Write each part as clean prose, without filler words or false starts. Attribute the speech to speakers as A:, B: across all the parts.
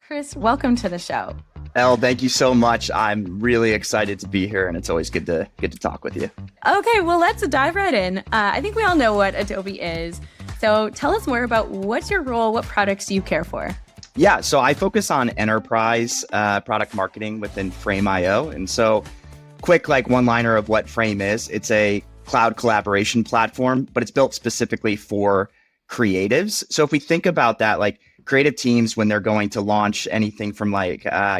A: Chris, welcome to the show.
B: Elle, thank you so much. I'm really excited to be here, and it's always good to talk with you.
A: Okay, well, let's dive right in. I think we all know what Adobe is. So tell us more about what's your role, what products do you care for?
B: Yeah, so I focus on enterprise product marketing within Frame.io. And so quick one-liner of what Frame is. It's a cloud collaboration platform, but it's built specifically for creatives. So if we think about that, creative teams, when they're going to launch anything from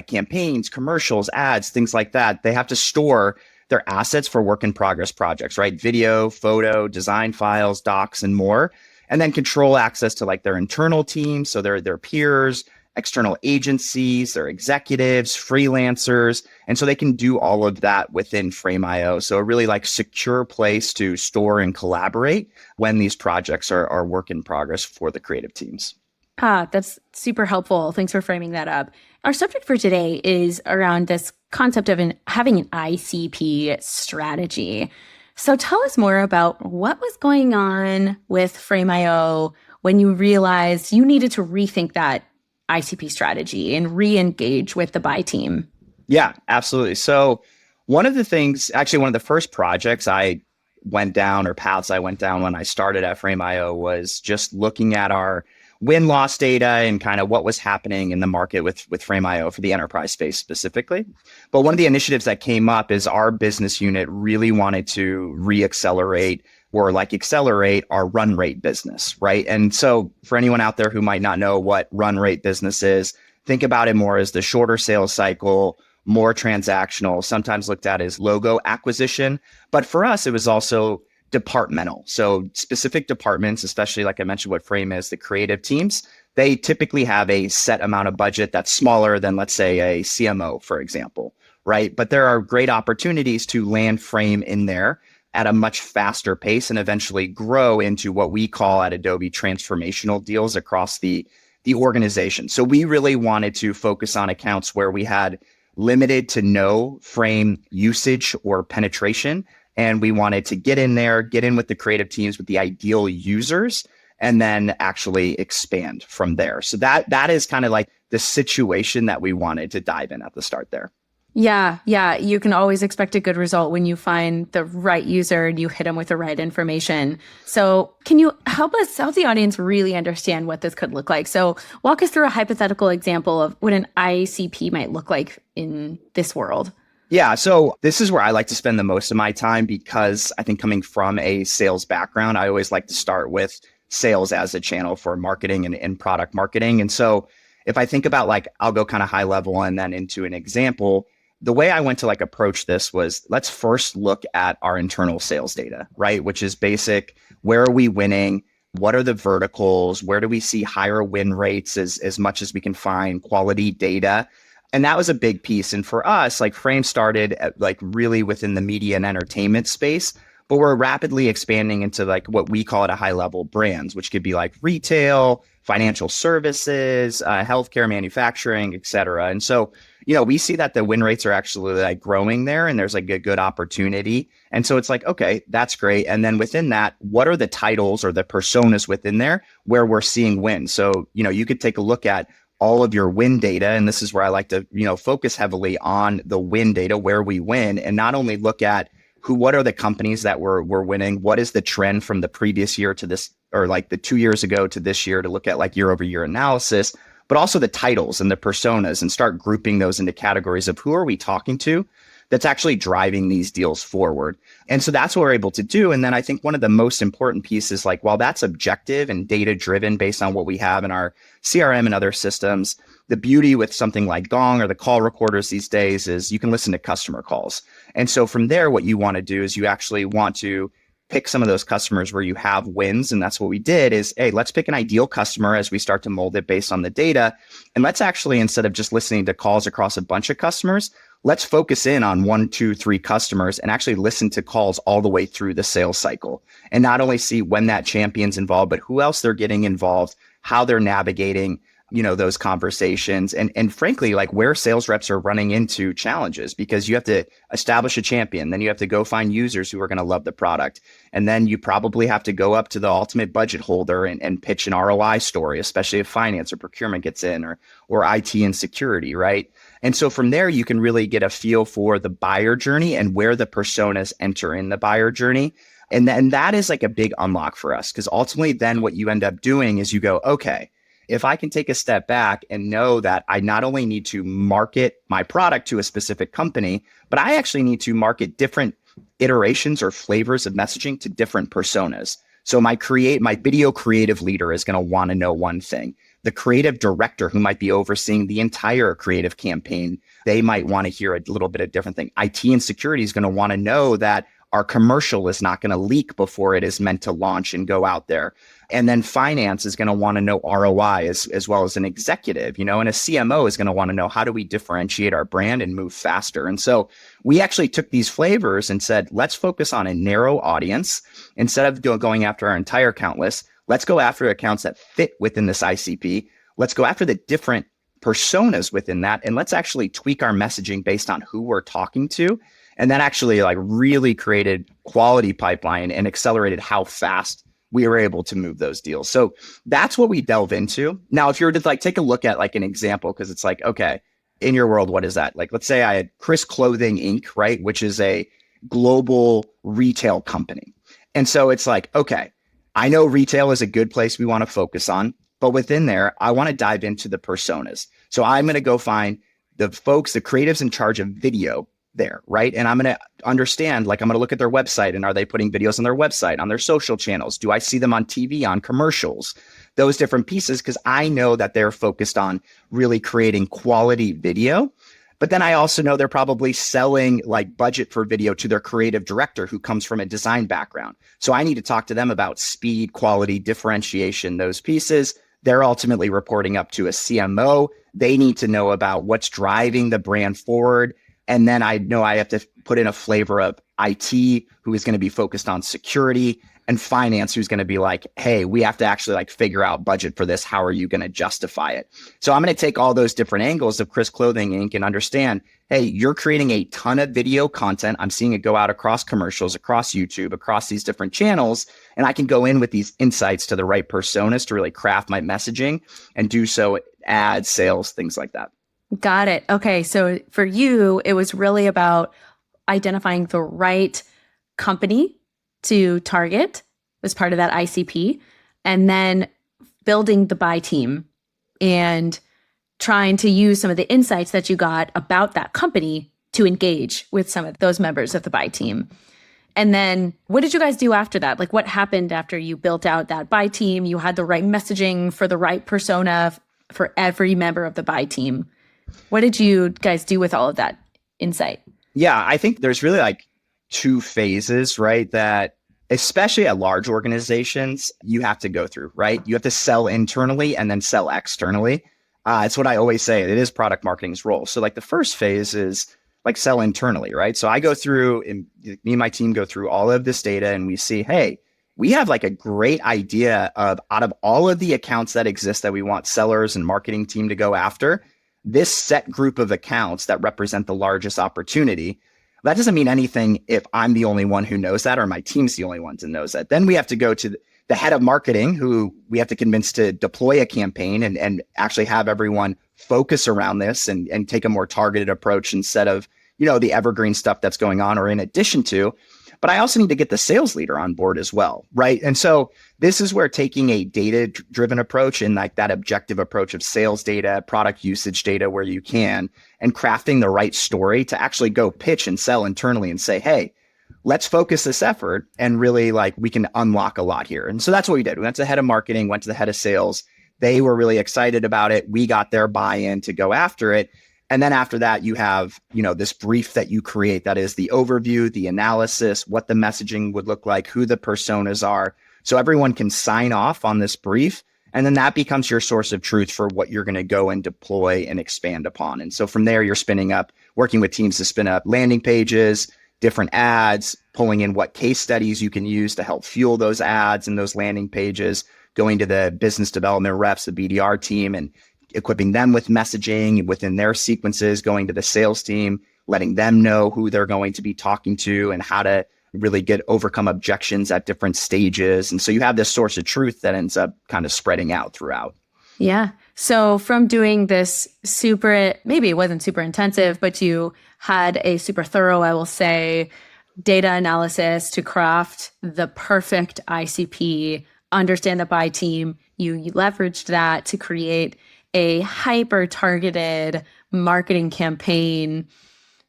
B: campaigns, commercials, ads, things like that, they have to store their assets for work in progress projects, right? Video, photo, design files, docs, and more. And then control access to their internal teams. So their peers, external agencies, their executives, freelancers. And so they can do all of that within Frame.io. So a really secure place to store and collaborate when these projects are work in progress for the creative teams.
A: That's super helpful. Thanks for framing that up. Our subject for today is around this concept of having an ICP strategy. So tell us more about what was going on with Frame.io when you realized you needed to rethink that ICP strategy and re-engage with the buy team.
B: Yeah, absolutely. So one of the first projects I went down, or paths I went down when I started at Frame.io, was just looking at our win-loss data and kind of what was happening in the market with Frame.io for the enterprise space specifically. But one of the initiatives that came up is our business unit really wanted to re-accelerate or accelerate our run rate business, right? And so for anyone out there who might not know what run rate business is, think about it more as the shorter sales cycle, more transactional, sometimes looked at as logo acquisition. But for us, it was also departmental. So specific departments, especially like I mentioned what Frame is, the creative teams, they typically have a set amount of budget that's smaller than, let's say, a CMO, for example, right? But there are great opportunities to land Frame in there at a much faster pace and eventually grow into what we call at Adobe transformational deals across the organization. So we really wanted to focus on accounts where we had limited to no Frame usage or penetration. And we wanted to get in with the creative teams with the ideal users, and then actually expand from there. So that is kind of the situation that we wanted to dive in at the start there.
A: Yeah. You can always expect a good result when you find the right user and you hit them with the right information. So can you help the audience really understand what this could look like? So walk us through a hypothetical example of what an ICP might look like in this world.
B: Yeah, so this is where I like to spend the most of my time, because I think coming from a sales background, I always like to start with sales as a channel for marketing and product marketing. And so if I think about I'll go kind of high level and then into an example, the way I went to approach this was, let's first look at our internal sales data, right? Which is basic. Where are we winning? What are the verticals? Where do we see higher win rates as much as we can find quality data? And that was a big piece. And for us, Frame started at really within the media and entertainment space, but we're rapidly expanding into what we call at a high level brands, which could be retail, financial services, healthcare, manufacturing, et cetera. And so, we see that the win rates are actually growing there, and there's a good opportunity. And so it's okay, that's great. And then within that, what are the titles or the personas within there where we're seeing wins? So, you could take a look at all of your win data. And this is where I like to, focus heavily on the win data, where we win, and not only look at what are the companies that we're winning, what is the trend from the previous year to this, or the 2 years ago to this year, to look at year over year analysis, but also the titles and the personas, and start grouping those into categories of who are we talking to that's actually driving these deals forward. And so that's what we're able to do. And then I think one of the most important pieces, while that's objective and data driven based on what we have in our CRM and other systems, the beauty with something like Gong or the call recorders these days is you can listen to customer calls. And so from there, what you want to do is you actually want to pick some of those customers where you have wins. And that's what we did is, hey, let's pick an ideal customer as we start to mold it based on the data. And let's actually, instead of just listening to calls across a bunch of customers, let's focus in on 1, 2, 3 customers and actually listen to calls all the way through the sales cycle. And not only see when that champion's involved, but who else they're getting involved, how they're navigating, those conversations and frankly, like where sales reps are running into challenges because you have to establish a champion, then you have to go find users who are going to love the product. And then you probably have to go up to the ultimate budget holder and pitch an ROI story, especially if finance or procurement gets in or IT and security, right? And so from there, you can really get a feel for the buyer journey and where the personas enter in the buyer journey. And that is like a big unlock for us because ultimately then what you end up doing is you go, okay, if I can take a step back and know that I not only need to market my product to a specific company, but I actually need to market different iterations or flavors of messaging to different personas. So my video creative leader is going to want to know one thing. The creative director who might be overseeing the entire creative campaign, they might want to hear a little bit of different thing. IT and security is going to want to know that our commercial is not going to leak before it is meant to launch and go out there. And then finance is going to want to know ROI as well as an executive, and a CMO is going to want to know how do we differentiate our brand and move faster. And so we actually took these flavors and said, let's focus on a narrow audience. Instead of going after our entire account list, let's go after accounts that fit within this ICP. Let's go after the different personas within that. And let's actually tweak our messaging based on who we're talking to. And that actually like really created quality pipeline and accelerated how fast we were able to move those deals. So that's what we delve into. Now, if you were to like take a look at like an example, because it's like, okay, in your world, what is that? Like, let's say I had Chris Clothing Inc., right? Which is a global retail company. And so it's like, okay, I know retail is a good place we want to focus on, but within there, I want to dive into the personas. So I'm going to go find the folks, the creatives in charge of video there, right? And I'm going to understand, like, I'm going to look at their website and are they putting videos on their website, on their social channels? Do I see them on TV, on commercials? Those different pieces, because I know that they're focused on really creating quality video. But then I also know they're probably selling like budget for video to their creative director who comes from a design background. So I need to talk to them about speed, quality, differentiation, those pieces. They're ultimately reporting up to a CMO. They need to know about what's driving the brand forward. And then I know I have to put in a flavor of IT, who is going to be focused on security, and finance, who's going to be like, hey, we have to actually like figure out budget for this. How are you going to justify it? So I'm going to take all those different angles of Chris Clothing Inc. and understand, hey, you're creating a ton of video content. I'm seeing it go out across commercials, across YouTube, across these different channels. And I can go in with these insights to the right personas to really craft my messaging and do so ads, sales, things like that.
A: Got it. Okay. So for you, it was really about identifying the right company to target as part of that ICP, and then building the buy team and trying to use some of the insights that you got about that company to engage with some of those members of the buy team. And then what did you guys do after that? Like, what happened after you built out that buy team? You had the right messaging for the right persona for every member of the buy team. What did you guys do with all of that insight?
B: Yeah, I think there's really like two phases, right? That especially at large organizations, you have to go through, right? You have to sell internally and then sell externally. It's what I always say. It is product marketing's role. So like the first phase is like sell internally, right? So I go through, and me and my team go through all of this data and we see, hey, we have like a great idea of out of all of the accounts that exist that we want sellers and marketing team to go after, this set group of accounts that represent the largest opportunity. That doesn't mean anything if I'm the only one who knows that or my team's the only one who knows that. Then we have to go to the head of marketing, who we have to convince to deploy a campaign and actually have everyone focus around this and take a more targeted approach instead of, the evergreen stuff that's going on or in addition to. But I also need to get the sales leader on board as well, right? And so this is where taking a data-driven approach and like that objective approach of sales data, product usage data where you can, and crafting the right story to actually go pitch and sell internally and say, hey, let's focus this effort and really like we can unlock a lot here. And so that's what we did. We went to the head of marketing, went to the head of sales. They were really excited about it. We got their buy-in to go after it. And then after that, you have, this brief that you create that is the overview, the analysis, what the messaging would look like, who the personas are. So everyone can sign off on this brief. And then that becomes your source of truth for what you're going to go and deploy and expand upon. And so from there, you're working with teams to spin up landing pages, different ads, pulling in what case studies you can use to help fuel those ads and those landing pages, going to the business development reps, the BDR team, and equipping them with messaging within their sequences, going to the sales team, letting them know who they're going to be talking to and how to really overcome objections at different stages. And so you have this source of truth that ends up kind of spreading out throughout.
A: Yeah. So from doing this maybe it wasn't super intensive, but you had a super thorough, I will say, data analysis to craft the perfect ICP, understand the buy team. You leveraged that to create a hyper targeted marketing campaign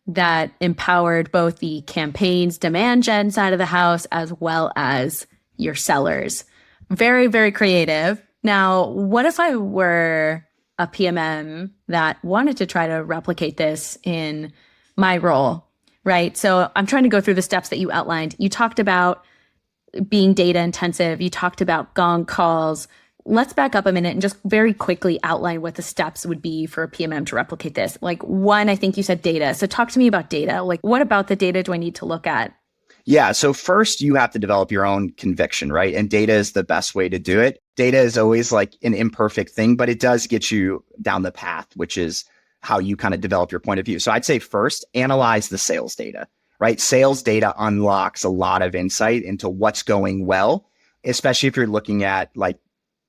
A: that empowered both the campaign's demand gen side of the house as well as your sellers. Very, very creative. Now, what if I were a PMM that wanted to try to replicate this in my role, right? So I'm trying to go through the steps that you outlined. You talked about being data intensive. You talked about gong calls. Let's back up a minute and just very quickly outline what the steps would be for a PMM to replicate this. Like one, I think you said data. So talk to me about data. Like what about the data do I need to look at?
B: Yeah. So first you have to develop your own conviction, right? And data is the best way to do it. Data is always like an imperfect thing, but it does get you down the path, which is how you kind of develop your point of view. So I'd say first, analyze the sales data, right? Sales data unlocks a lot of insight into what's going well, especially if you're looking at like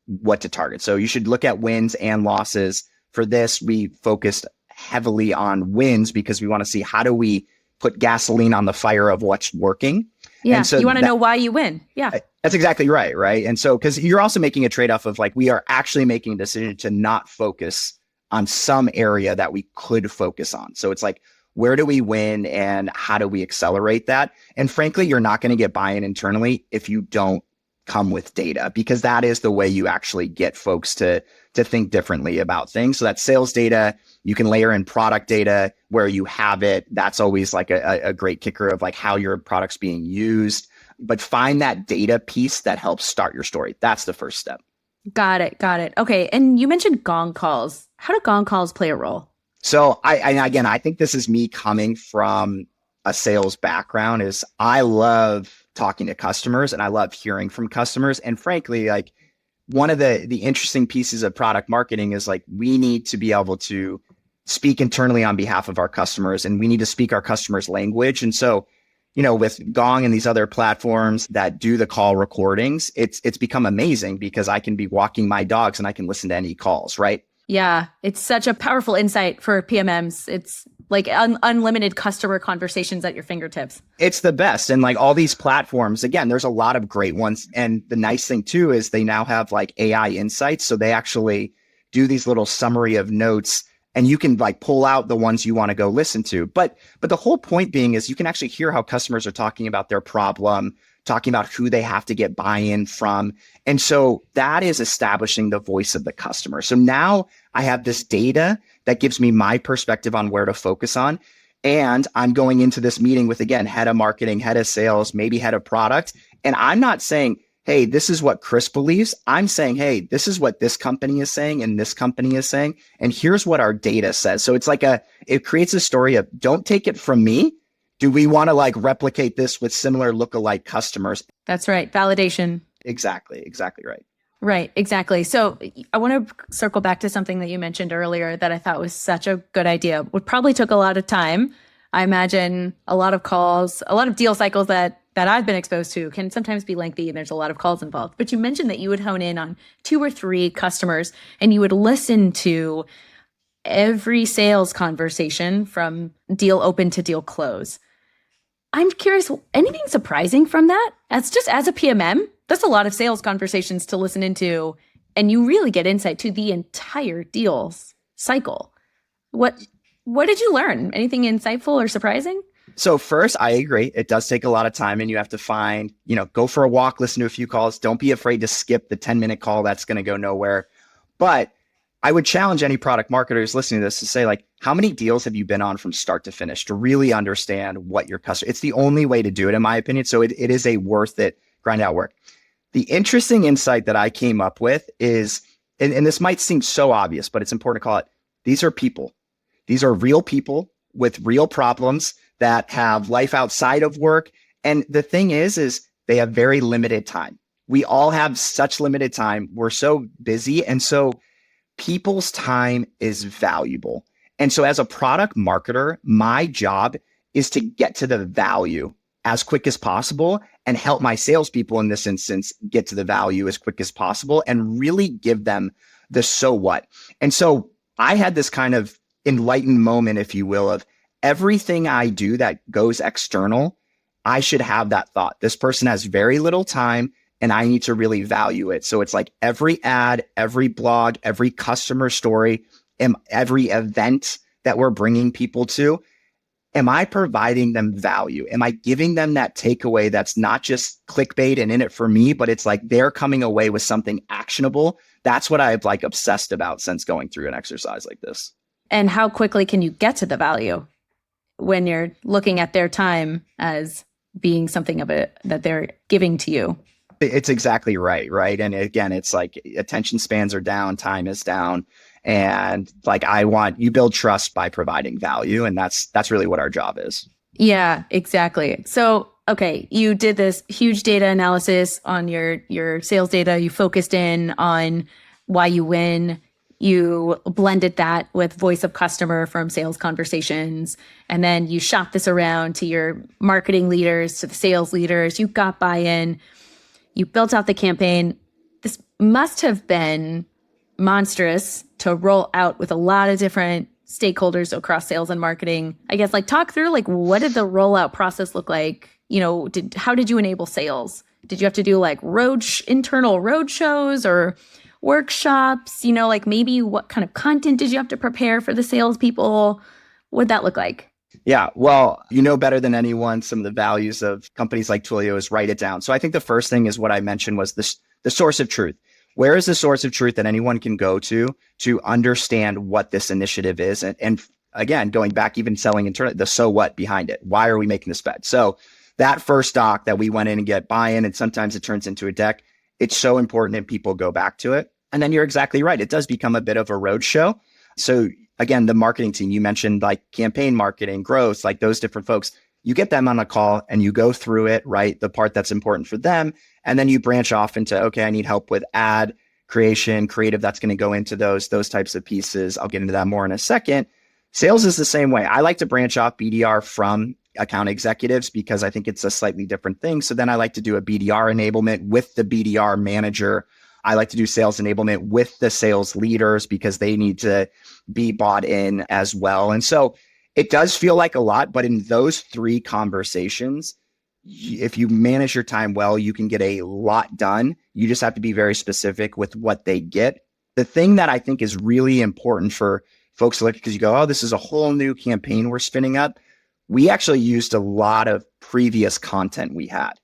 B: what to target. So you should look at wins and losses. For this, we focused heavily on wins because we want to see how do we put gasoline on the fire of what's working.
A: Yeah.
B: And so
A: you want to know why you win. Yeah.
B: That's exactly right. Right. And so, because you're also making a trade-off of like, we are actually making a decision to not focus on some area that we could focus on. So it's like, where do we win and how do we accelerate that? And frankly, you're not going to get buy-in internally if you don't come with data, because that is the way you actually get folks to think differently about things. So that's sales data. You can layer in product data where you have it. That's always like a great kicker of like how your product's being used. But find that data piece that helps start your story. That's the first step.
A: Got it. Okay. And you mentioned gong calls. How do gong calls play a role?
B: So I think this is me coming from a sales background. Is I love talking to customers and I love hearing from customers. And frankly, like one of the interesting pieces of product marketing is like, we need to be able to speak internally on behalf of our customers and we need to speak our customers' language. And so, with Gong and these other platforms that do the call recordings, it's become amazing because I can be walking my dogs and I can listen to any calls, right?
A: Yeah, it's such a powerful insight for PMMs. It's like unlimited customer conversations at your fingertips.
B: It's the best. And like all these platforms, again, there's a lot of great ones. And the nice thing too is they now have like AI insights. So they actually do these little summary of notes and you can like pull out the ones you want to go listen to. But the whole point being is you can actually hear how customers are talking about their problem, talking about who they have to get buy-in from. And so that is establishing the voice of the customer. So now I have this data that gives me my perspective on where to focus on. And I'm going into this meeting with, again, head of marketing, head of sales, maybe head of product. And I'm not saying, hey, this is what Chris believes. I'm saying, hey, this is what this company is saying and this company is saying. And here's what our data says. So it's like it creates a story of don't take it from me. Do we want to like replicate this with similar lookalike customers?
A: That's right. Validation.
B: Exactly right.
A: Right, exactly. So I want to circle back to something that you mentioned earlier that I thought was such a good idea. It probably took a lot of time. I imagine a lot of calls, a lot of deal cycles that I've been exposed to can sometimes be lengthy and there's a lot of calls involved. But you mentioned that you would hone in on 2 or 3 customers and you would listen to every sales conversation from deal open to deal close. I'm curious, anything surprising from that? As a PMM, that's a lot of sales conversations to listen into, and you really get insight to the entire deals cycle. What did you learn? Anything insightful or surprising?
B: So first, I agree. It does take a lot of time and you have to find, go for a walk, listen to a few calls. Don't be afraid to skip the 10-minute call. That's going to go nowhere. But I would challenge any product marketers listening to this to say, like, how many deals have you been on from start to finish to really understand what your customer, it's the only way to do it, in my opinion. So it is a worth it grind out work. The interesting insight that I came up with is, and this might seem so obvious, but it's important to call it, these are people. These are real people with real problems that have life outside of work. And the thing is they have very limited time. We all have such limited time. We're so busy. And so people's time is valuable. And so as a product marketer, my job is to get to the value as quick as possible and help my salespeople in this instance get to the value as quick as possible and really give them the so what. And so I had this kind of enlightened moment, if you will, of everything I do that goes external, I should have that thought. This person has very little time and I need to really value it. So it's like every ad, every blog, every customer story, and every event that we're bringing people to, am I providing them value? Am I giving them that takeaway that's not just clickbait and in it for me, but it's like they're coming away with something actionable? That's what I've like obsessed about since going through an exercise like this.
A: And how quickly can you get to the value when you're looking at their time as being something of it that they're giving to you?
B: It's exactly right. And again, it's like attention spans are down, time is down. And like you build trust by providing value. And that's really what our job is.
A: Yeah, exactly. So, okay, you did this huge data analysis on your sales data. You focused in on why you win. You blended that with voice of customer from sales conversations. And then you shot this around to your marketing leaders, to the sales leaders. You got buy-in. You built out the campaign. This must have been monstrous to roll out with a lot of different stakeholders across sales and marketing. I guess like talk through like what did the rollout process look like? How did you enable sales? Did you have to do like internal road shows or workshops? Like maybe what kind of content did you have to prepare for the salespeople? What'd that look like?
B: Yeah, well, better than anyone, some of the values of companies like Twilio is write it down. So I think the first thing is what I mentioned was the source of truth. Where is the source of truth that anyone can go to understand what this initiative is? And again, going back, even selling internally, the so what behind it. Why are we making this bet? So that first doc that we went in and get buy-in, and sometimes it turns into a deck. It's so important that people go back to it. And then you're exactly right. It does become a bit of a roadshow. So again, the marketing team, you mentioned like campaign marketing, growth, like those different folks, you get them on a call and you go through it, right? The part that's important for them. And then you branch off into, okay, I need help with ad creation, creative that's going to go into those types of pieces. I'll get into that more in a second. Sales is the same way. I like to branch off BDR from account executives because I think it's a slightly different thing. So then I like to do a BDR enablement with the BDR manager. I like to do sales enablement with the sales leaders because they need to be bought in as well. And so it does feel like a lot, but in those three conversations, if you manage your time well, you can get a lot done. You just have to be very specific with what they get. The thing that I think is really important for folks to look at, because you go, oh, this is a whole new campaign we're spinning up. We actually used a lot of previous content we had.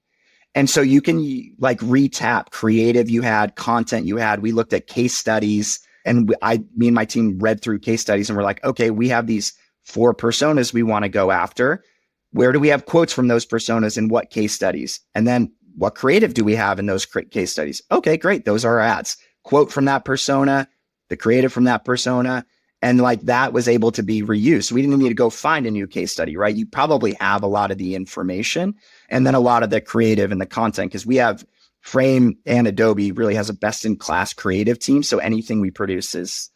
B: And so you can like retap creative you had, content you had. We looked at case studies and me and my team read through case studies and we're like, okay, we have these 4 personas we want to go after. Where do we have quotes from those personas in what case studies? And then what creative do we have in those case studies? Okay, great. Those are our ads. Quote from that persona, the creative from that persona. And like that was able to be reused. We didn't need to go find a new case study, right? You probably have a lot of the information and then a lot of the creative and the content because we have Frame and Adobe really has a best in class creative team. So anything we produce is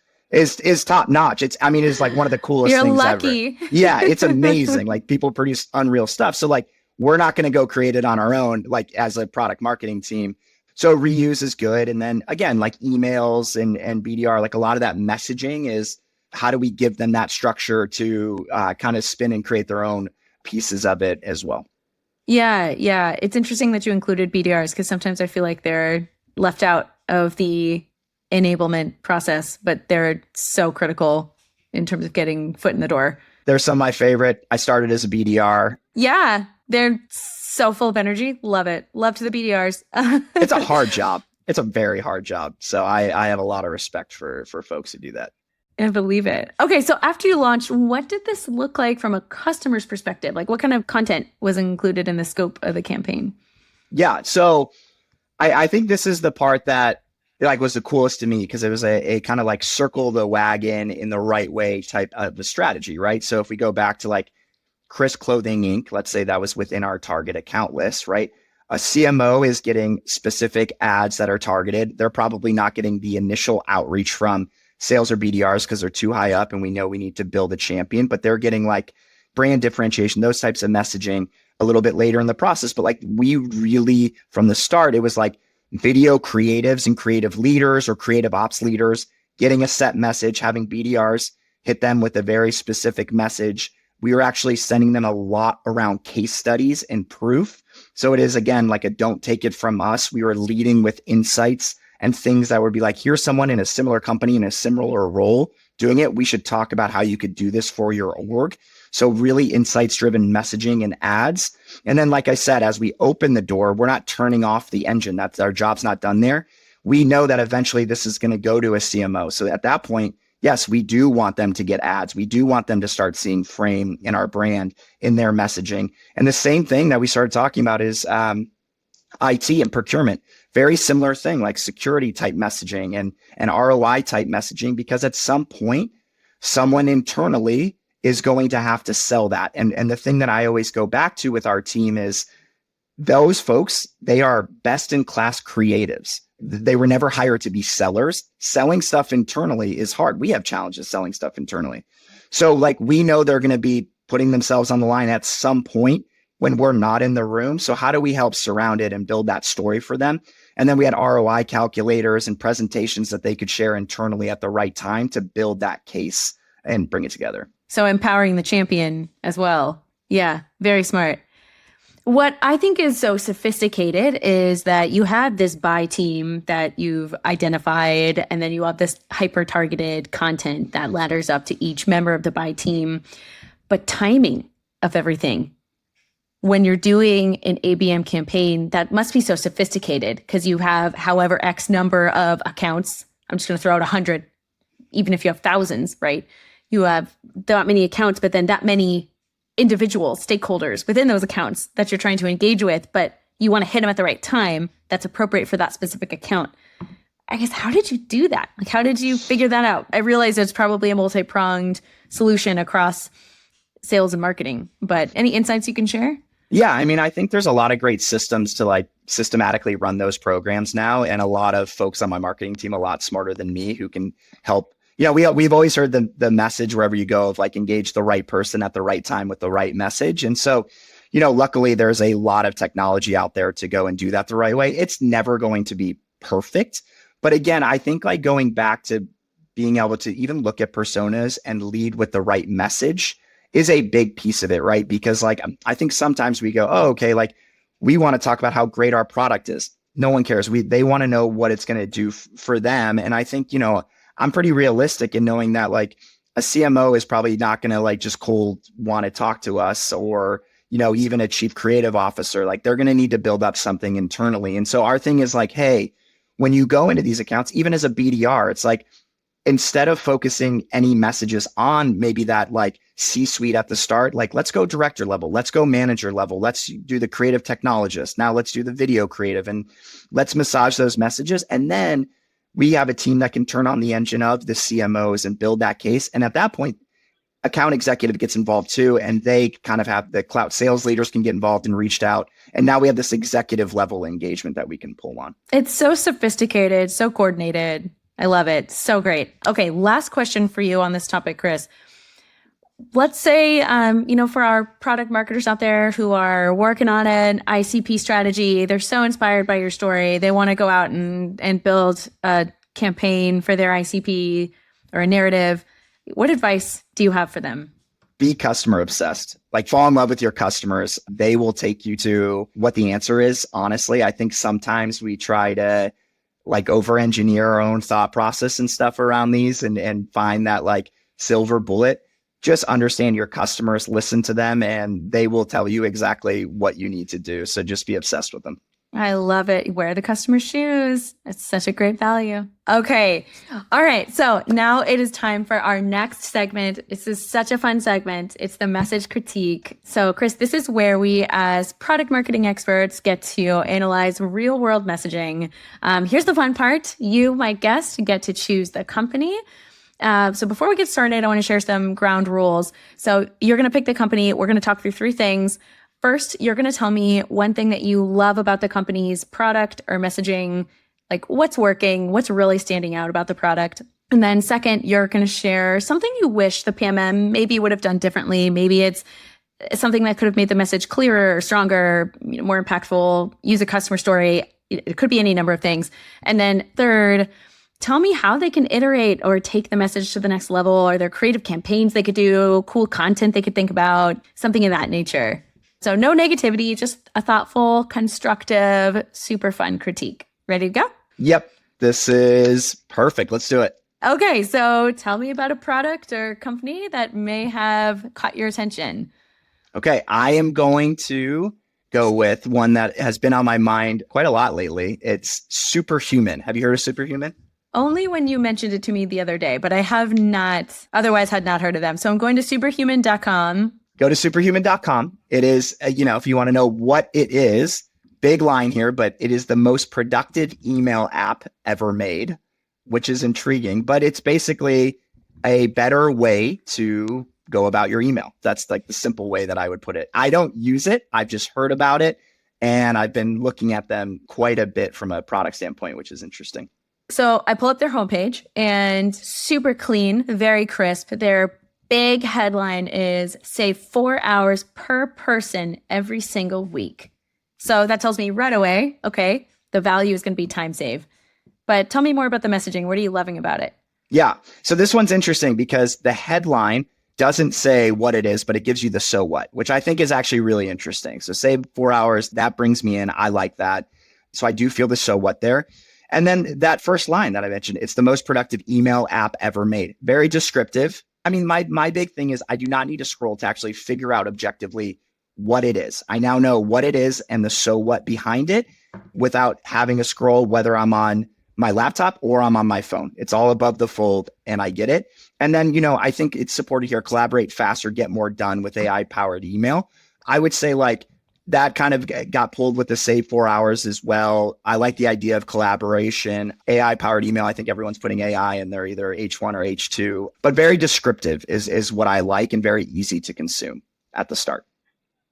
B: top notch. It's like one of the coolest
A: You're
B: things
A: lucky.
B: ever. Yeah, it's amazing. Like people produce unreal stuff. So like we're not going to go create it on our own, like as a product marketing team. So reuse is good. And then again, like emails and BDR, like a lot of that messaging is how do we give them that structure to kind of spin and create their own pieces of it as well.
A: Yeah. It's interesting that you included BDRs because sometimes I feel like they're left out of the enablement process, but they're so critical in terms of getting foot in the door.
B: They're some of my favorite. I started as a BDR.
A: Yeah, they're so full of energy. Love it. Love to the BDRs.
B: It's a hard job. It's a very hard job. So I have a lot of respect for folks who do that.
A: I believe it. Okay, so after you launched, what did this look like from a customer's perspective? Like what kind of content was included in the scope of the campaign?
B: Yeah, so I think this is the part that like was the coolest to me because it was a kind of like circle the wagon in the right way type of the strategy, right? So if we go back to like Chris Clothing Inc., let's say that was within our target account list, right? A CMO is getting specific ads that are targeted. They're probably not getting the initial outreach from sales or BDRs because they're too high up and we know we need to build a champion, but they're getting like brand differentiation, those types of messaging a little bit later in the process. But like we really, from the start, it was like video creatives and creative leaders or creative ops leaders getting a set message, having BDRs hit them with a very specific message. We were actually sending them a lot around case studies and proof. So it is, again, like a don't take it from us. We were leading with insights and things that would be like, here's someone in a similar company in a similar role doing it. We should talk about how you could do this for your org. So really insights driven messaging and ads. And then, like I said, as we open the door, we're not turning off the engine. That's our job's not done there. We know that eventually this is going to go to a CMO. So at that point, yes, we do want them to get ads. We do want them to start seeing Frame in our brand in their messaging. And the same thing that we started talking about is IT and procurement. Very similar thing, like security type messaging and ROI type messaging, because at some point, someone internally is going to have to sell that. And the thing that I always go back to with our team is those folks, they are best in class creatives. They were never hired to be sellers. Selling stuff internally is hard. We have challenges selling stuff internally. So like we know they're going to be putting themselves on the line at some point when we're not in the room. So how do we help surround it and build that story for them? And then we had ROI calculators and presentations that they could share internally at the right time to build that case and bring it together.
A: So empowering the champion as well. Yeah, very smart. What I think is so sophisticated is that you have this buy team that you've identified, and then you have this hyper-targeted content that ladders up to each member of the buy team. But timing of everything, when you're doing an ABM campaign, that must be so sophisticated because you have however X number of accounts. I'm just going to throw out 100, even if you have thousands, right? You have that many accounts, but then that many individual stakeholders within those accounts that you're trying to engage with, but you want to hit them at the right time that's appropriate for that specific account. I guess, how did you do that? Like, how did you figure that out? I realize it's probably a multi-pronged solution across sales and marketing, but any insights you can share?
B: Yeah, I mean, I think there's a lot of great systems to like systematically run those programs now. And a lot of folks on my marketing team, a lot smarter than me, who can help. You know, we've always heard the message wherever you go of like engage the right person at the right time with the right message. And so, you know, luckily there's a lot of technology out there to go and do that the right way. It's never going to be perfect. But again, I think like going back to being able to even look at personas and lead with the right message is a big piece of it, right? Because like, I think sometimes we go, oh, okay, like we want to talk about how great our product is. No one cares. They want to know what it's going to do for them. And I think, you know, I'm pretty realistic in knowing that like a CMO is probably not going to like just cold want to talk to us, or, you know, even a chief creative officer, like they're going to need to build up something internally. And so our thing is like, hey, when you go into these accounts, even as a BDR, it's like, instead of focusing any messages on maybe that like C-suite at the start, like let's go director level, let's go manager level, let's do the creative technologist. Now let's do the video creative and let's massage those messages. And then we have a team that can turn on the engine of the CMOs and build that case. And at that point, account executive gets involved too. And they kind of have the clout sales leaders can get involved and reached out. And now we have this executive level engagement that we can pull on.
A: It's so sophisticated, so coordinated. I love it. So great. Okay, last question for you on this topic, Chris. Let's say, you know, for our product marketers out there who are working on an ICP strategy, they're so inspired by your story. They want to go out and build a campaign for their ICP or a narrative. What advice do you have for them?
B: Be customer obsessed. Like fall in love with your customers. They will take you to what the answer is. Honestly, I think sometimes we try to like over engineer our own thought process and stuff around these and find that like silver bullet. Just understand your customers, listen to them, and they will tell you exactly what you need to do. So just be obsessed with them.
A: I love it. Wear the customer's shoes. It's such a great value. Okay. All right. So now it is time for our next segment. This is such a fun segment. It's the message critique. So Chris, this is where we as product marketing experts get to analyze real world messaging. Here's the fun part. You, my guest, get to choose the company. So before we get started, I want to share some ground rules. So you're going to pick the company. We're going to talk through three things. First, you're going to tell me one thing that you love about the company's product or messaging, like what's working, what's really standing out about the product. And then second, you're going to share something you wish the PMM maybe would have done differently. Maybe it's something that could have made the message clearer or stronger, more impactful, use a customer story. It could be any number of things. And then third, tell me how they can iterate or take the message to the next level. Are there creative campaigns they could do, cool content they could think about, something of that nature? So no negativity, just a thoughtful, constructive, super fun critique. Ready to go?
B: Yep. This is perfect. Let's do it.
A: Okay, so tell me about a product or company that may have caught your attention.
B: Okay, I am going to go with one that has been on my mind quite a lot lately. It's Superhuman. Have you heard of Superhuman?
A: Only when you mentioned it to me the other day, but I have not, otherwise had not heard of them. So I'm going to superhuman.com.
B: Go to superhuman.com. It is, if you want to know what it is, big line here, but it is the most productive email app ever made, which is intriguing, but it's basically a better way to go about your email. That's like the simple way that I would put it. I don't use it. I've just heard about it, and I've been looking at them quite a bit from a product standpoint, which is interesting.
A: So I pull up their homepage and super clean, very crisp. Their big headline is save 4 hours per person every single week. So that tells me right away, okay, the value is going to be time save. But tell me more about the messaging. What are you loving about it?
B: Yeah. So this one's interesting because the headline doesn't say what it is, but it gives you the so what, which I think is actually really interesting. So save 4 hours, that brings me in. I like that. So I do feel the so what there. And then that first line that I mentioned, it's the most productive email app ever made. Very descriptive. I mean, my big thing is I do not need to scroll to actually figure out objectively what it is. I now know what it is and the so what behind it without having a scroll, whether I'm on my laptop or I'm on my phone. It's all above the fold and I get it. And then, I think it's supported here, collaborate faster, get more done with AI powered email. I would say like that kind of got pulled with the save 4 hours as well. I like the idea of collaboration, AI powered email. I think everyone's putting AI in there, either H1 or H2, but very descriptive is what I like and very easy to consume at the start.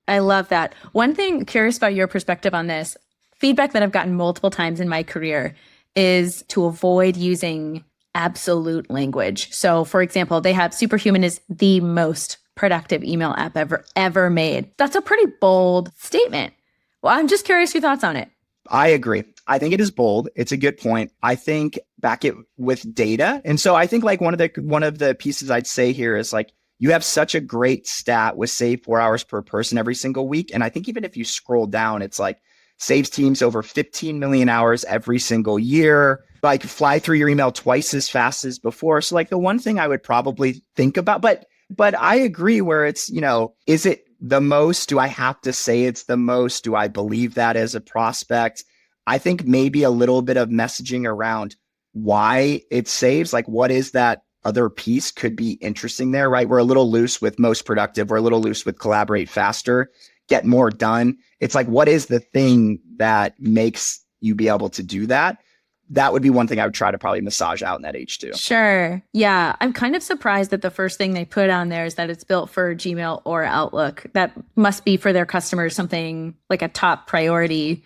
A: I love that. One thing, curious about your perspective on this, feedback that I've gotten multiple times in my career is to avoid using absolute language. So for example, they have Superhuman is the most productive email app ever made. That's a pretty bold statement. Well, I'm just curious your thoughts on it.
B: I agree. I think it is bold. It's a good point. I think back it with data. And so I think like one of the pieces I'd say here is like, you have such a great stat with save 4 hours per person every single week. And I think even if you scroll down, it's like saves teams over 15 million hours every single year, like fly through your email twice as fast as before. So like the one thing I would probably think about, but I agree where it's, is it the most? Do I have to say it's the most? Do I believe that as a prospect? I think maybe a little bit of messaging around why it saves, like what is that other piece could be interesting there, right? We're a little loose with most productive. We're a little loose with collaborate faster, get more done. It's like, what is the thing that makes you be able to do that? That would be one thing I would try to probably massage out in that H2.
A: Sure. Yeah. I'm kind of surprised that the first thing they put on there is that it's built for Gmail or Outlook. That must be for their customers something like a top priority,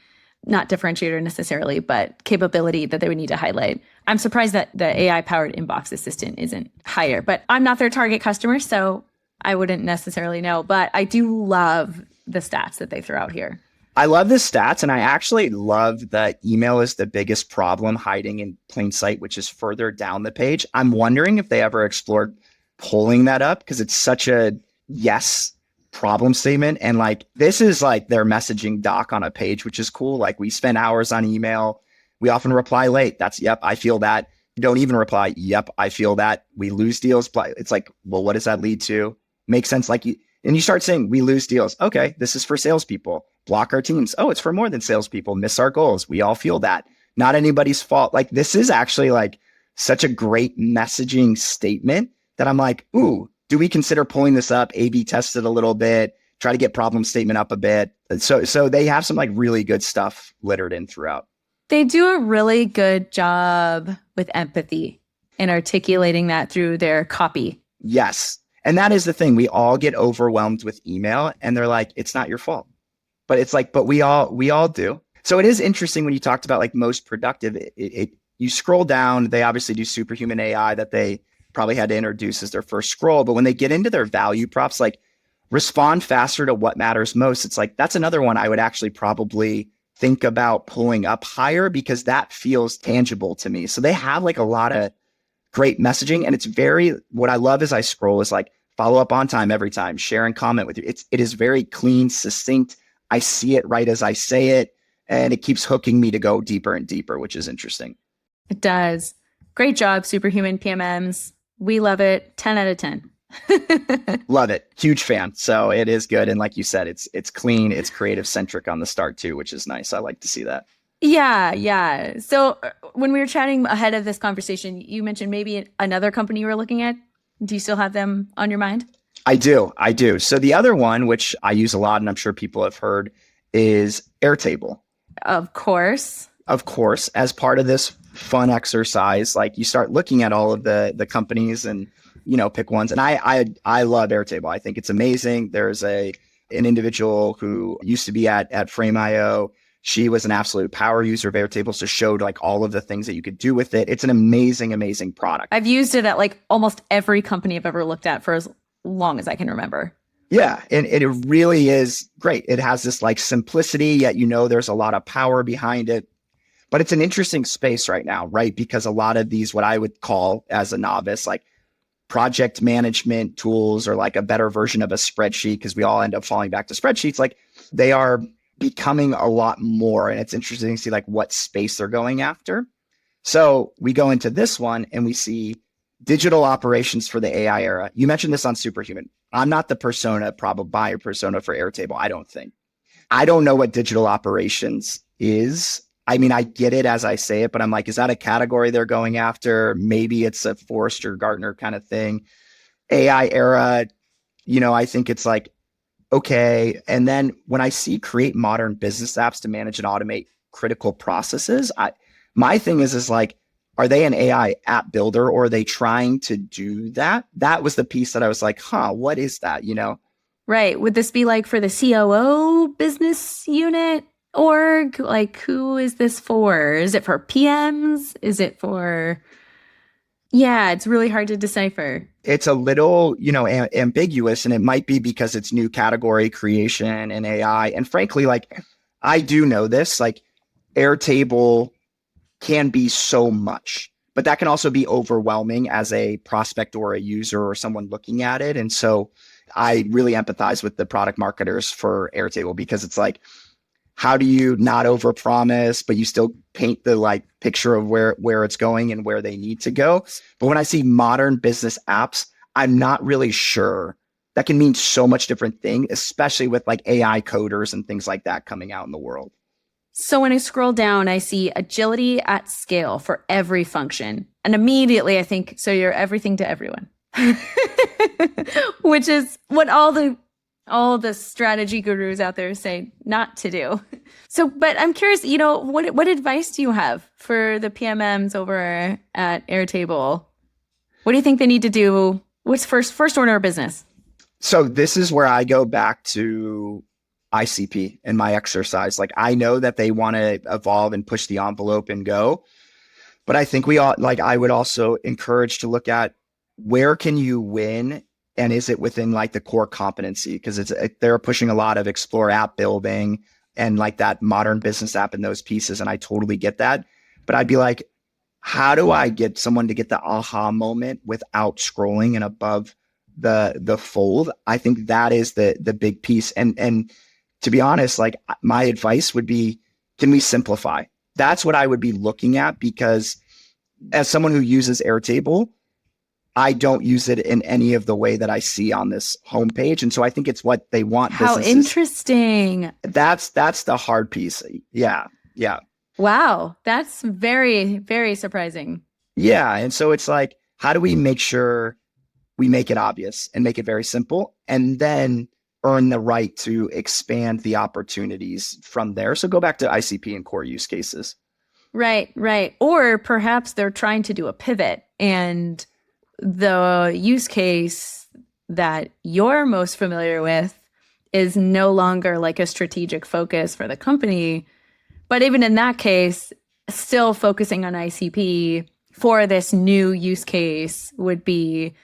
A: not differentiator necessarily, but capability that they would need to highlight. I'm surprised that the AI-powered inbox assistant isn't higher, but I'm not their target customer, so I wouldn't necessarily know. But I do love the stats that they throw out here.
B: I love the stats, and I actually love that email is the biggest problem hiding in plain sight, which is further down the page. I'm wondering if they ever explored pulling that up because it's such a yes problem statement. And like, this is like their messaging doc on a page, which is cool. Like we spend hours on email. We often reply late. That's, yep, I feel that. You don't even reply. Yep, I feel that. We lose deals. It's like, well, what does that lead to? Makes sense. Like and you start saying we lose deals. Okay, this is for salespeople. Block our teams. Oh, it's for more than salespeople. Miss our goals. We all feel that. Not anybody's fault. Like this is actually like such a great messaging statement that I'm like, ooh, do we consider pulling this up, A/B test it a little bit, try to get problem statement up a bit? So they have some like really good stuff littered in throughout.
A: They do a really good job with empathy and articulating that through their copy.
B: Yes. And that is the thing. We all get overwhelmed with email and they're like, it's not your fault. But it's like, but we all do. So it is interesting when you talked about like most productive, it you scroll down, they obviously do Superhuman AI that they probably had to introduce as their first scroll. But when they get into their value props, like respond faster to what matters most, it's like that's another one I would actually probably think about pulling up higher because that feels tangible to me. So they have like a lot of great messaging. And it's very, what I love as I scroll is like follow up on time every time, share and comment with you. It is very clean, succinct. I see it right as I say it. And it keeps hooking me to go deeper and deeper, which is interesting.
A: It does. Great job, Superhuman PMMs. We love it. 10 out of 10.
B: Love it. Huge fan. So it is good. And like you said, it's clean, it's creative centric on the start too, which is nice. I like to see that.
A: Yeah, yeah. So when we were chatting ahead of this conversation, you mentioned maybe another company you were looking at. Do you still have them on your mind?
B: I do. I do. So the other one, which I use a lot, and I'm sure people have heard, is Airtable.
A: Of course.
B: Of course, as part of this fun exercise, like you start looking at all of the companies and, you know, pick ones. And I love Airtable. I think it's amazing. There's an individual who used to be at Frame.io. She was an absolute power user of Airtable, so showed like all of the things that you could do with it. It's an amazing, amazing product.
A: I've used it at like almost every company I've ever looked at for as long as I can remember.
B: Yeah, and it really is great. It has this like simplicity, yet you know there's a lot of power behind it. But it's an interesting space right now, right? Because a lot of these, what I would call as a novice, like project management tools or like a better version of a spreadsheet, because we all end up falling back to spreadsheets, like they are becoming a lot more. And it's interesting to see like what space they're going after. So we go into this one and we see digital operations for the AI era. You mentioned this on Superhuman. I'm not the buyer persona for Airtable, I don't think. I don't know what digital operations is. I mean, I get it as I say it, but I'm like, is that a category they're going after? Maybe it's a Forrester Gartner kind of thing. AI era, you know, I think it's like, okay. And then when I see create modern business apps to manage and automate critical processes, my thing is like, are they an AI app builder or are they trying to do that? That was the piece that I was like, what is that? You know?
A: Right. Would this be like for the COO business unit org? Like, who is this for? Is it for PMs? Is it for... Yeah, it's really hard to decipher.
B: It's a little, you know, ambiguous, and it might be because it's new category creation and AI. And frankly, like I do know this, like Airtable can be so much, but that can also be overwhelming as a prospect or a user or someone looking at it. And so I really empathize with the product marketers for Airtable because it's like, how do you not overpromise, but you still paint the like picture of where it's going and where they need to go? But when I see modern business apps, I'm not really sure. That can mean so much different thing, especially with like AI coders and things like that coming out in the world.
A: So when I scroll down, I see agility at scale for every function. And immediately I think, so you're everything to everyone, which is what all the strategy gurus out there say not to do. So, but I'm curious, you know, what advice do you have for the PMMs over at Airtable? What do you think they need to do? What's first order of business?
B: So this is where I go back to ICP in my exercise. Like I know that they want to evolve and push the envelope and go, but I think I would also encourage to look at where can you win. And is it within like the core competency? Because they're pushing a lot of explore app building and like that modern business app and those pieces. And I totally get that. But I'd be like, how do I get someone to get the aha moment without scrolling and above the fold? I think that is the big piece. And to be honest, like my advice would be, can we simplify? That's what I would be looking at, because as someone who uses Airtable, I don't use it in any of the way that I see on this homepage. And so I think it's what they want.
A: How interesting.
B: That's the hard piece. Yeah. Yeah.
A: Wow. That's very, very surprising.
B: Yeah. And so it's like, how do we make sure we make it obvious and make it very simple and then earn the right to expand the opportunities from there? So go back to ICP and core use cases.
A: Right, right. Or perhaps they're trying to do a pivot and the use case that you're most familiar with is no longer like a strategic focus for the company. But even in that case, still focusing on ICP for this new use case would be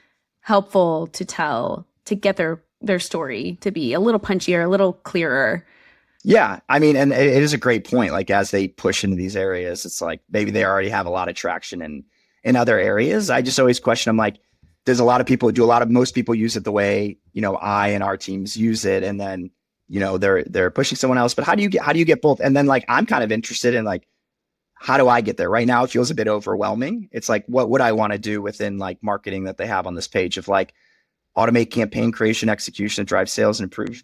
A: helpful to tell, to get their story to be a little punchier, a little clearer.
B: Yeah. I mean, and it is a great point. Like as they push into these areas, it's like maybe they already have a lot of traction in other areas. I just always question, I'm like, most people use it the way, I and our teams use it. And then, they're pushing someone else, but how do you get both? And then like, I'm kind of interested in like, how do I get there? Right now, it feels a bit overwhelming. It's like, what would I want to do within like marketing that they have on this page of like automate campaign creation, execution, drive sales and improve.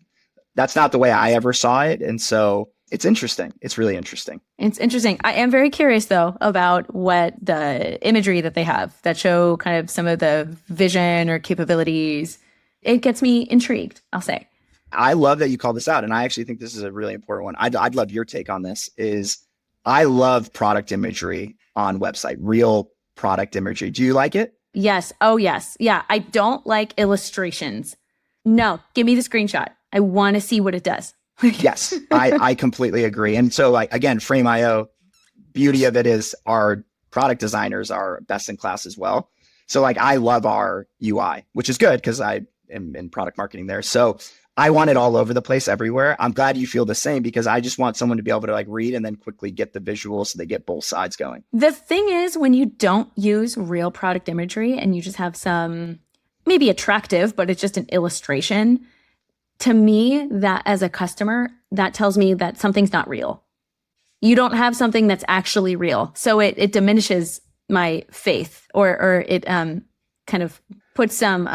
B: That's not the way I ever saw it. And so it's interesting. It's really interesting.
A: It's interesting. I am very curious though about what the imagery that they have that show kind of some of the vision or capabilities. It gets me intrigued, I'll say.
B: I love that you call this out. And I actually think this is a really important one. I'd love your take on this. I love product imagery on website, real product imagery. Do you like it?
A: Yes. Oh, yes. Yeah. I don't like illustrations. No, give me the screenshot. I want to see what it does.
B: Yes, I completely agree. And so like, again, Frame.io, beauty of it is our product designers are best in class as well. So like, I love our UI, which is good because I am in product marketing there. So I want it all over the place everywhere. I'm glad you feel the same because I just want someone to be able to like read and then quickly get the visuals so they get both sides going.
A: The thing is, when you don't use real product imagery and you just have some maybe attractive, but it's just an illustration, to me, that as a customer, that tells me that something's not real. You don't have something that's actually real. So it diminishes my faith or it kind of puts some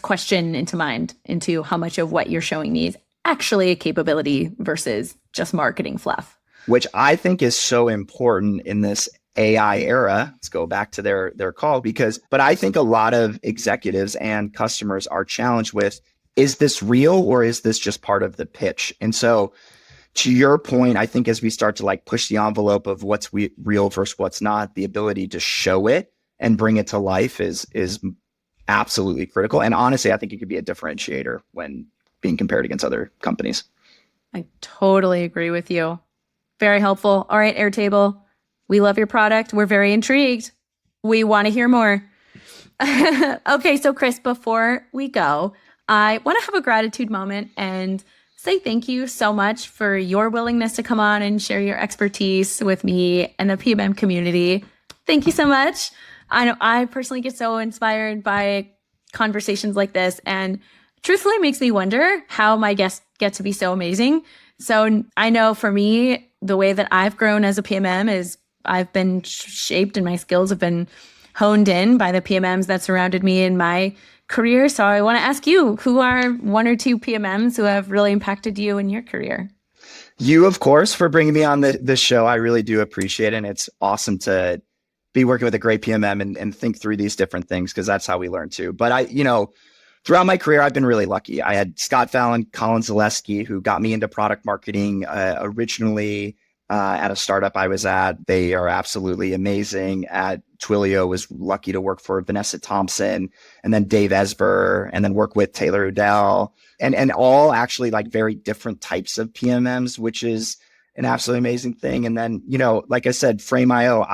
A: question into mind into how much of what you're showing me is actually a capability versus just marketing fluff.
B: Which I think is so important in this AI era. Let's go back to their call but I think a lot of executives and customers are challenged with, is this real or is this just part of the pitch? And so to your point, I think as we start to like push the envelope of what's real versus what's not, the ability to show it and bring it to life is absolutely critical. And honestly, I think it could be a differentiator when being compared against other companies.
A: I totally agree with you. Very helpful. All right, Airtable, we love your product. We're very intrigued. We want to hear more. Okay, so Chris, before we go, I want to have a gratitude moment and say thank you so much for your willingness to come on and share your expertise with me and the PMM community. Thank you so much. I know I personally get so inspired by conversations like this, and truthfully makes me wonder how my guests get to be so amazing. So I know for me, the way that I've grown as a PMM is I've been shaped and my skills have been honed in by the PMMs that surrounded me in my career. So I want to ask you, who are one or two PMMs who have really impacted you in your career?
B: You, of course, for bringing me on this show. I really do appreciate it. And it's awesome to be working with a great PMM and think through these different things because that's how we learn too. But throughout my career, I've been really lucky. I had Scott Fallon, Colin Zaleski, who got me into product marketing originally at a startup I was at. They are absolutely amazing. At Twilio, was lucky to work for Vanessa Thompson and then Dave Esber and then work with Taylor Udell and all actually like very different types of PMMs, which is an absolutely amazing thing. And then, like I said, Frame.io,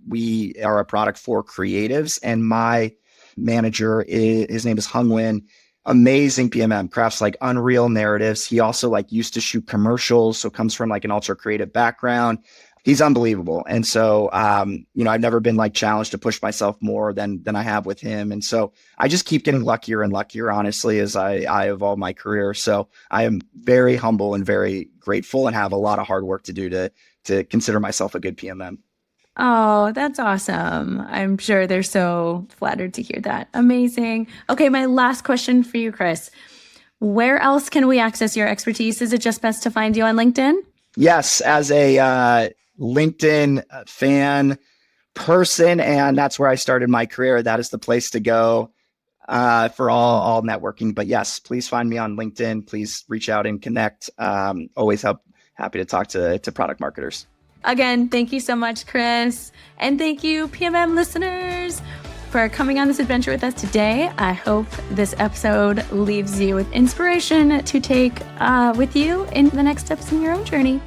B: we are a product for creatives and my manager, his name is Hung Nguyen, amazing PMM, crafts like unreal narratives. He also like used to shoot commercials. So comes from like an ultra creative background. He's unbelievable. And so, I've never been like challenged to push myself more than I have with him. And so I just keep getting luckier and luckier, honestly, as I evolve my career. So I am very humble and very grateful and have a lot of hard work to do to consider myself a good PMM.
A: Oh, that's awesome. I'm sure they're so flattered to hear that. Amazing. Okay, my last question for you, Chris. Where else can we access your expertise? Is it just best to find you on LinkedIn?
B: Yes, as a LinkedIn fan person, and that's where I started my career. That is the place to go for all networking. But yes, please find me on LinkedIn. Please reach out and connect. Always happy to talk to product marketers.
A: Again, thank you so much, Chris. And thank you, PMM listeners, for coming on this adventure with us today. I hope this episode leaves you with inspiration to take with you in the next steps in your own journey.